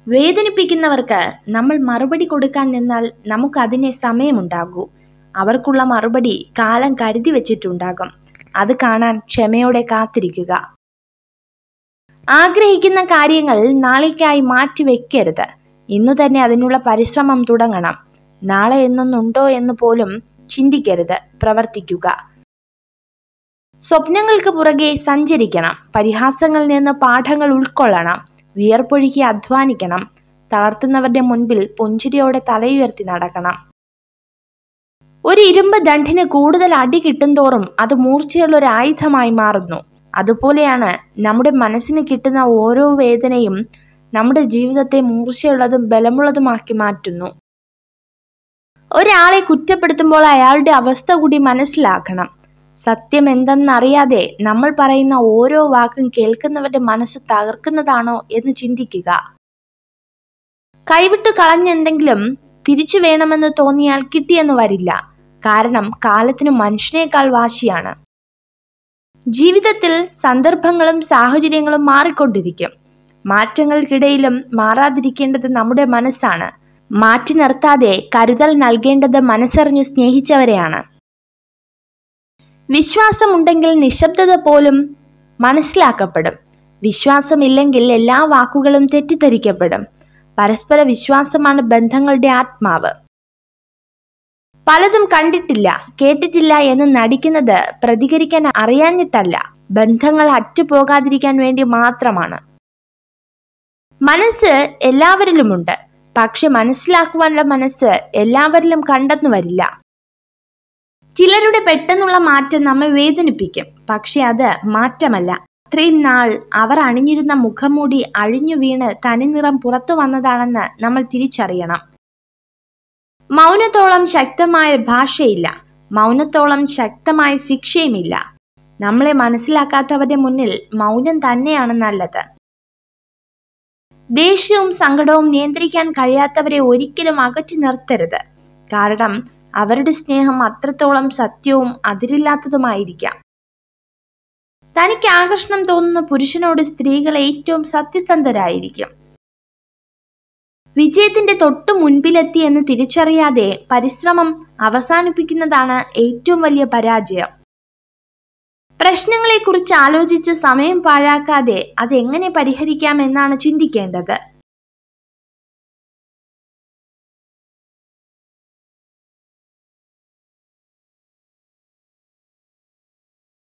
വേദനിപ്പിക്കുന്നവർക്ക് നമ്മൾ മറുപടി കൊടുക്കാൻ നിന്നാൽ നമുക്കതിനെ സമയമുണ്ടാകൂ. അവർക്കുള്ള മറുപടി കാലം കരുതി വെച്ചിട്ടുണ്ടാകും. അത് കാണാൻ ക്ഷമയോടെ കാത്തിരിക്കുക. ആഗ്രഹിക്കുന്ന കാര്യങ്ങൾ നാളേക്കായി മാറ്റിവെക്കരുത്. ഇന്നു തന്നെ അതിനുള്ള പരിശ്രമം തുടങ്ങണം. നാളെ എന്നൊന്നുണ്ടോ എന്ന് പോലും ചിന്തിക്കരുത്, പ്രവർത്തിക്കുക. സ്വപ്നങ്ങൾക്ക് പുറകെ സഞ്ചരിക്കണം. പരിഹാസങ്ങളിൽ നിന്ന് പാഠങ്ങൾ ഉൾക്കൊള്ളണം. വിയർപ്പൊഴുക്കി അധ്വാനിക്കണം. തളർത്തുന്നവരുടെ മുൻപിൽ പുഞ്ചിരിയോടെ തലയുയർത്തി നടക്കണം. ഒരു ഇരുമ്പ് ദണ്ഡിന് കൂടുതൽ അടി കിട്ടുന്തോറും അത് മൂർച്ചയുള്ള ഒരു ആയുധമായി മാറുന്നു. അതുപോലെയാണ് നമ്മുടെ മനസ്സിന് കിട്ടുന്ന ഓരോ വേദനയും നമ്മുടെ ജീവിതത്തെ മൂർച്ചയുള്ളതും ബലമുള്ളതുമാക്കി മാറ്റുന്നു. ഒരാളെ കുറ്റപ്പെടുത്തുമ്പോൾ അയാളുടെ അവസ്ഥ കൂടി മനസ്സിലാക്കണം. സത്യം എന്തെന്നറിയാതെ നമ്മൾ പറയുന്ന ഓരോ വാക്കും കേൾക്കുന്നവരുടെ മനസ്സ് തകർക്കുന്നതാണോ എന്ന് ചിന്തിക്കുക. കൈവിട്ടു കളഞ്ഞെന്തെങ്കിലും തിരിച്ചു വേണമെന്ന് തോന്നിയാൽ കിട്ടിയെന്ന് വരില്ല. കാരണം കാലത്തിന് മനുഷ്യനേക്കാൾ വാശിയാണ്. ജീവിതത്തിൽ സന്ദർഭങ്ങളും സാഹചര്യങ്ങളും മാറിക്കൊണ്ടിരിക്കും. മാറ്റങ്ങൾക്കിടയിലും മാറാതിരിക്കേണ്ടത് നമ്മുടെ മനസ്സാണ്. മാറ്റി നിർത്താതെ കരുതൽ നൽകേണ്ടത് മനസ്സറിഞ്ഞു സ്നേഹിച്ചവരെയാണ്. വിശ്വാസമുണ്ടെങ്കിൽ നിശബ്ദത പോലും മനസ്സിലാക്കപ്പെടും. വിശ്വാസമില്ലെങ്കിൽ എല്ലാ വാക്കുകളും തെറ്റിദ്ധരിക്കപ്പെടും. പരസ്പര വിശ്വാസമാണ് ബന്ധങ്ങളുടെ ആത്മാവ്. പലതും കണ്ടിട്ടില്ല, കേട്ടിട്ടില്ല എന്ന് നടിക്കുന്നത് പ്രതികരിക്കാൻ അറിയാഞ്ഞിട്ടല്ല, ബന്ധങ്ങൾ അറ്റുപോകാതിരിക്കാൻ വേണ്ടി മാത്രമാണ്. മനസ്സ് എല്ലാവരിലുമുണ്ട്. പക്ഷെ മനസ്സിലാക്കുവാനുള്ള മനസ്സ് എല്ലാവരിലും കണ്ടെന്നു വരില്ല. ചിലരുടെ പെട്ടെന്നുള്ള മാറ്റം നമ്മെ വേദനിപ്പിക്കും. പക്ഷെ അത് മാറ്റമല്ല. അത്രയും നാൾ അവർ അണിഞ്ഞിരുന്ന മുഖംമൂടി അഴിഞ്ഞു വീണ് തനിനിറം പുറത്തു വന്നതാണെന്ന് നമ്മൾ തിരിച്ചറിയണം. മൗനത്തോളം ശക്തമായ ഭാഷയില്ല. മൗനത്തോളം ശക്തമായ ശിക്ഷയുമില്ല. നമ്മളെ മനസ്സിലാക്കാത്തവരുടെ മുന്നിൽ മൗനം തന്നെയാണ് നല്ലത്. ദേഷ്യവും സങ്കടവും നിയന്ത്രിക്കാൻ കഴിയാത്തവരെ ഒരിക്കലും അകറ്റി നിർത്തരുത്. കാരണം അവരുടെ സ്നേഹം അത്രത്തോളം സത്യവും അതിരില്ലാത്തതുമായിരിക്കാം. തനിക്ക് ആകർഷണം തോന്നുന്ന പുരുഷനോട് സ്ത്രീകൾ ഏറ്റവും സത്യസന്ധരായിരിക്കും. വിജയത്തിന്റെ തൊട്ടു മുൻപിലെത്തി എന്ന് തിരിച്ചറിയാതെ പരിശ്രമം അവസാനിപ്പിക്കുന്നതാണ് ഏറ്റവും വലിയ പരാജയം. പ്രശ്നങ്ങളെക്കുറിച്ച് ആലോചിച്ച് സമയം പാഴാക്കാതെ അതെങ്ങനെ പരിഹരിക്കാം എന്നാണ് ചിന്തിക്കേണ്ടത്.